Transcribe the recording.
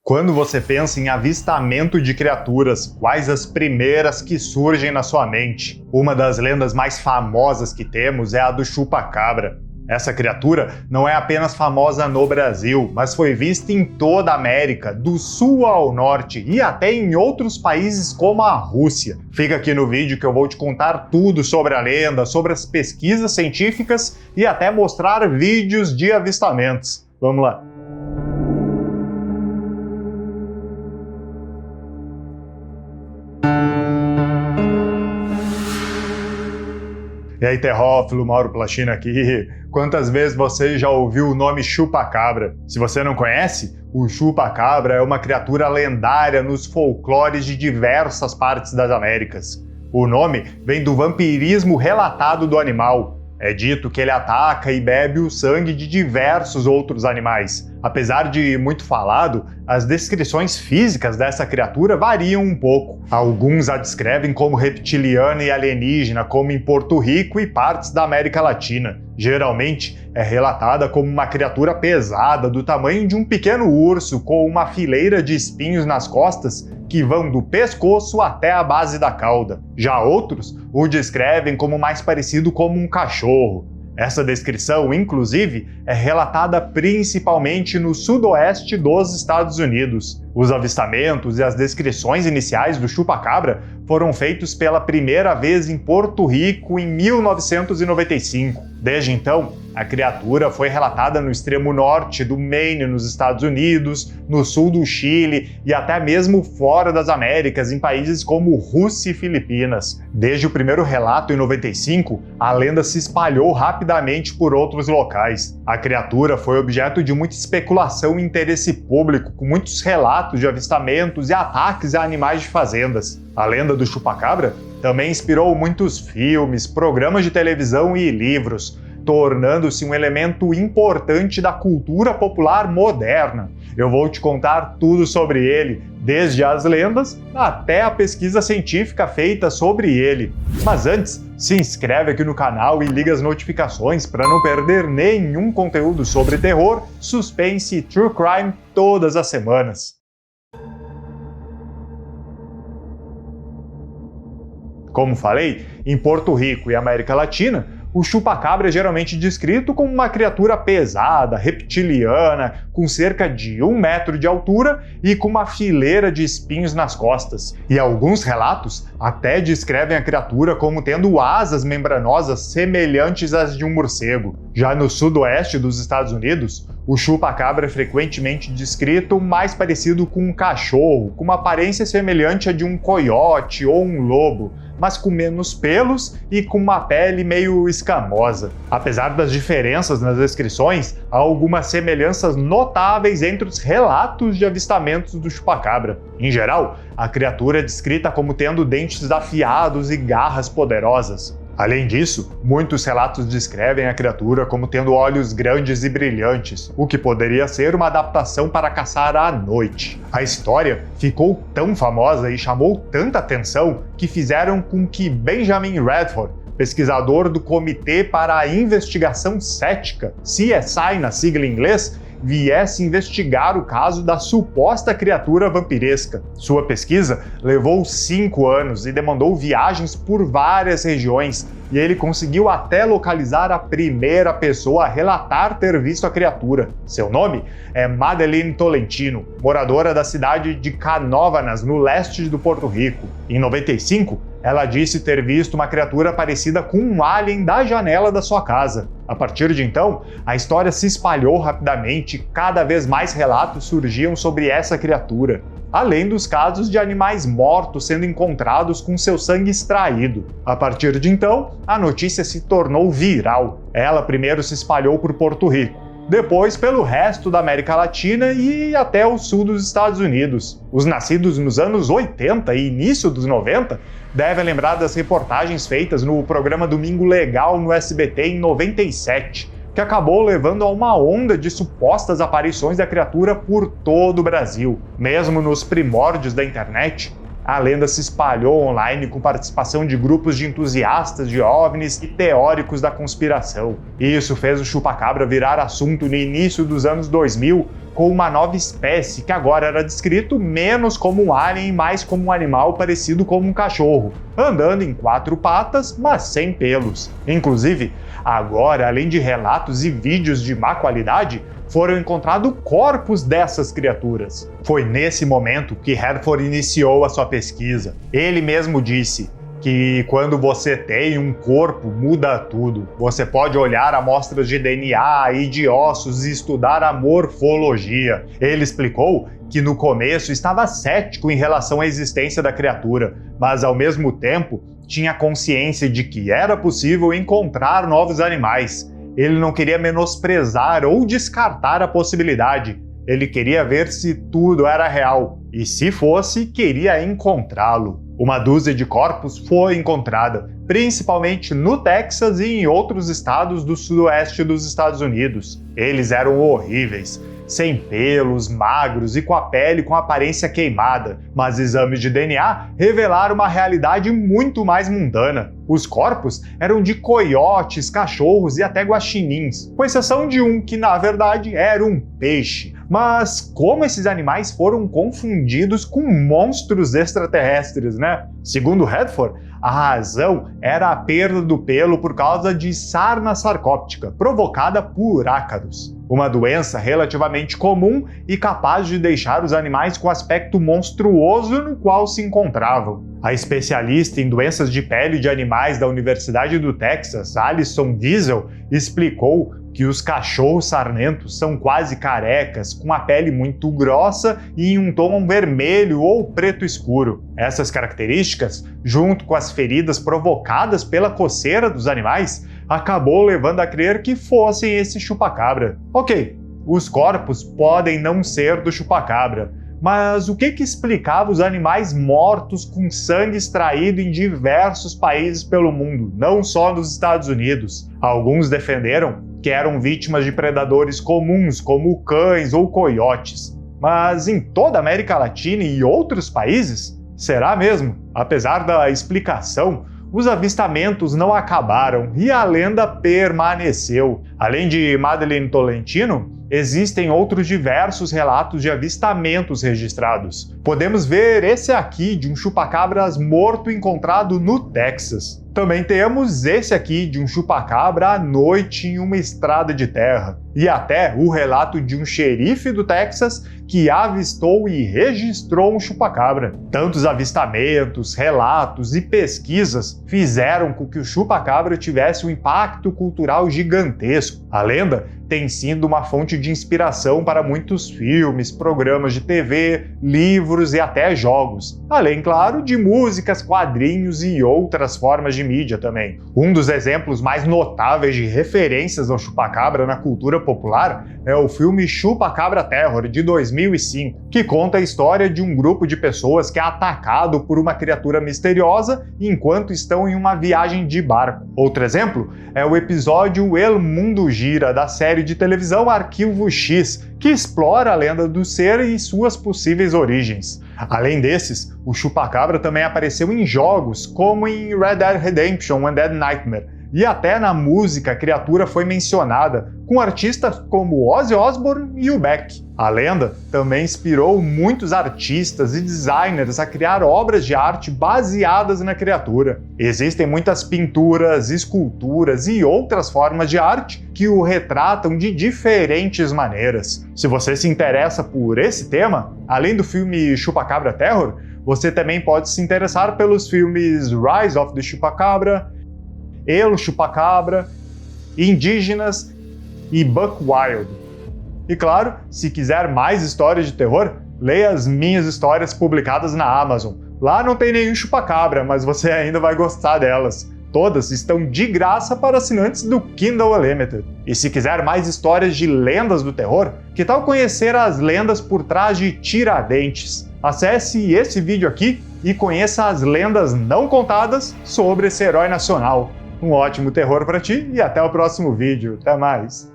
Quando você pensa em avistamento de criaturas, quais as primeiras que surgem na sua mente? Uma das lendas mais famosas que temos é a do chupa-cabra. Essa criatura não é apenas famosa no Brasil, mas foi vista em toda a América, do sul ao norte e até em outros países como a Rússia. Fica aqui no vídeo que eu vou te contar tudo sobre a lenda, sobre as pesquisas científicas e até mostrar vídeos de avistamentos. Vamos lá! E aí, terrófilo, Mauro Plachina aqui. Quantas vezes você já ouviu o nome chupa-cabra? Se você não conhece, o chupa-cabra é uma criatura lendária nos folclores de diversas partes das Américas. O nome vem do vampirismo relatado do animal. É dito que ele ataca e bebe o sangue de diversos outros animais. Apesar de muito falado, as descrições físicas dessa criatura variam um pouco. Alguns a descrevem como reptiliana e alienígena, como em Porto Rico e partes da América Latina. Geralmente é relatada como uma criatura pesada do tamanho de um pequeno urso, com uma fileira de espinhos nas costas que vão do pescoço até a base da cauda. Já outros o descrevem como mais parecido com um cachorro. Essa descrição, inclusive, é relatada principalmente no sudoeste dos Estados Unidos. Os avistamentos e as descrições iniciais do chupa-cabra foram feitos pela primeira vez em Porto Rico em 1995. Desde então, a criatura foi relatada no extremo norte do Maine, nos Estados Unidos, no sul do Chile e até mesmo fora das Américas, em países como Rússia e Filipinas. Desde o primeiro relato em 95, a lenda se espalhou rapidamente por outros locais. A criatura foi objeto de muita especulação e interesse público, com muitos relatos de avistamentos e ataques a animais de fazendas. A lenda do chupa-cabra também inspirou muitos filmes, programas de televisão e livros, tornando-se um elemento importante da cultura popular moderna. Eu vou te contar tudo sobre ele, desde as lendas até a pesquisa científica feita sobre ele. Mas antes, se inscreve aqui no canal e liga as notificações para não perder nenhum conteúdo sobre terror, suspense e true crime todas as semanas. Como falei, em Porto Rico e América Latina, o chupa-cabra é geralmente descrito como uma criatura pesada, reptiliana, com cerca de 1 metro de altura e com uma fileira de espinhos nas costas. E alguns relatos até descrevem a criatura como tendo asas membranosas semelhantes às de um morcego. Já no sudoeste dos Estados Unidos, o chupa-cabra é frequentemente descrito mais parecido com um cachorro, com uma aparência semelhante à de um coiote ou um lobo, mas com menos pelos e com uma pele meio escamosa. Apesar das diferenças nas descrições, há algumas semelhanças notáveis entre os relatos de avistamentos do chupa-cabra. Em geral, a criatura é descrita como tendo dentes afiados e garras poderosas. Além disso, muitos relatos descrevem a criatura como tendo olhos grandes e brilhantes, o que poderia ser uma adaptação para caçar à noite. A história ficou tão famosa e chamou tanta atenção que fizeram com que Benjamin Radford, pesquisador do Comitê para a Investigação Cética, CSI na sigla em inglês, viesse investigar o caso da suposta criatura vampiresca. Sua pesquisa levou 5 anos e demandou viagens por várias regiões, e ele conseguiu até localizar a primeira pessoa a relatar ter visto a criatura. Seu nome é Madeleine Tolentino, moradora da cidade de Canóvanas, no leste do Porto Rico. Em 95, ela disse ter visto uma criatura parecida com um alien da janela da sua casa. A partir de então, a história se espalhou rapidamente e cada vez mais relatos surgiam sobre essa criatura, além dos casos de animais mortos sendo encontrados com seu sangue extraído. A partir de então, a notícia se tornou viral. Ela primeiro se espalhou por Porto Rico, depois pelo resto da América Latina e até o sul dos Estados Unidos. Os nascidos nos anos 80 e início dos 90 devem lembrar das reportagens feitas no programa Domingo Legal no SBT em 97, que acabou levando a uma onda de supostas aparições da criatura por todo o Brasil. Mesmo nos primórdios da internet, a lenda se espalhou online com participação de grupos de entusiastas de OVNIs e teóricos da conspiração. Isso fez o chupa-cabra virar assunto no início dos anos 2000, com uma nova espécie que agora era descrito menos como um alien e mais como um animal parecido com um cachorro, andando em 4 patas, mas sem pelos. Inclusive, agora, além de relatos e vídeos de má qualidade, foram encontrados corpos dessas criaturas. Foi nesse momento que Radford iniciou a sua pesquisa. Ele mesmo disse que quando você tem um corpo, muda tudo. Você pode olhar amostras de DNA e de ossos e estudar a morfologia. Ele explicou que no começo estava cético em relação à existência da criatura, mas ao mesmo tempo tinha consciência de que era possível encontrar novos animais. Ele não queria menosprezar ou descartar a possibilidade. Ele queria ver se tudo era real, e se fosse, queria encontrá-lo. Uma dúzia de corpos foi encontrada, principalmente no Texas e em outros estados do sudoeste dos Estados Unidos. Eles eram horríveis, sem pelos, magros e com a pele com aparência queimada, mas exames de DNA revelaram uma realidade muito mais mundana. Os corpos eram de coiotes, cachorros e até guaxinins, com exceção de um que na verdade era um peixe. Mas como esses animais foram confundidos com monstros extraterrestres, né? Segundo Radford, a razão era a perda do pelo por causa de sarna sarcóptica, provocada por ácaros, uma doença relativamente comum e capaz de deixar os animais com o aspecto monstruoso no qual se encontravam. A especialista em doenças de pele de animais da Universidade do Texas, Alison Diesel, explicou que os cachorros sarnentos são quase carecas, com a pele muito grossa e em um tom vermelho ou preto escuro. Essas características, junto com as feridas provocadas pela coceira dos animais, acabou levando a crer que fossem esse chupacabra. Ok, os corpos podem não ser do chupacabra, mas o que explicava os animais mortos com sangue extraído em diversos países pelo mundo, não só nos Estados Unidos? Alguns defenderam que eram vítimas de predadores comuns, como cães ou coiotes. Mas em toda a América Latina e outros países? Será mesmo? Apesar da explicação, os avistamentos não acabaram e a lenda permaneceu. Além de Madeleine Tolentino, existem outros diversos relatos de avistamentos registrados. Podemos ver esse aqui de um chupacabras morto encontrado no Texas. Também temos esse aqui de um chupacabra à noite em uma estrada de terra. E até o relato de um xerife do Texas que avistou e registrou um chupacabra. Tantos avistamentos, relatos e pesquisas fizeram com que o chupacabra tivesse um impacto cultural gigantesco. A lenda tem sido uma fonte de inspiração para muitos filmes, programas de TV, livros e até jogos. Além, claro, de músicas, quadrinhos e outras formas de mídia também. Um dos exemplos mais notáveis de referências ao chupacabra na cultura popular é o filme Chupacabra Terror, de 2005, que conta a história de um grupo de pessoas que é atacado por uma criatura misteriosa enquanto estão em uma viagem de barco. Outro exemplo é o episódio El Mundo Gira, da série de televisão Arquivo X, que explora a lenda do ser e suas possíveis origens. Além desses, o chupacabra também apareceu em jogos, como em Red Dead Redemption e Undead Nightmare, e até na música a criatura foi mencionada, com artistas como Ozzy Osbourne e o Beck. A lenda também inspirou muitos artistas e designers a criar obras de arte baseadas na criatura. Existem muitas pinturas, esculturas e outras formas de arte que o retratam de diferentes maneiras. Se você se interessa por esse tema, além do filme Chupacabra Terror, você também pode se interessar pelos filmes Rise of the Chupacabra, El Chupacabra, Indígenas e Buck Wild. E claro, se quiser mais histórias de terror, leia as minhas histórias publicadas na Amazon. Lá não tem nenhum chupacabra, mas você ainda vai gostar delas. Todas estão de graça para assinantes do Kindle Unlimited. E se quiser mais histórias de lendas do terror, que tal conhecer as lendas por trás de Tiradentes? Acesse esse vídeo aqui e conheça as lendas não contadas sobre esse herói nacional. Um ótimo terror para ti e até o próximo vídeo. Até mais!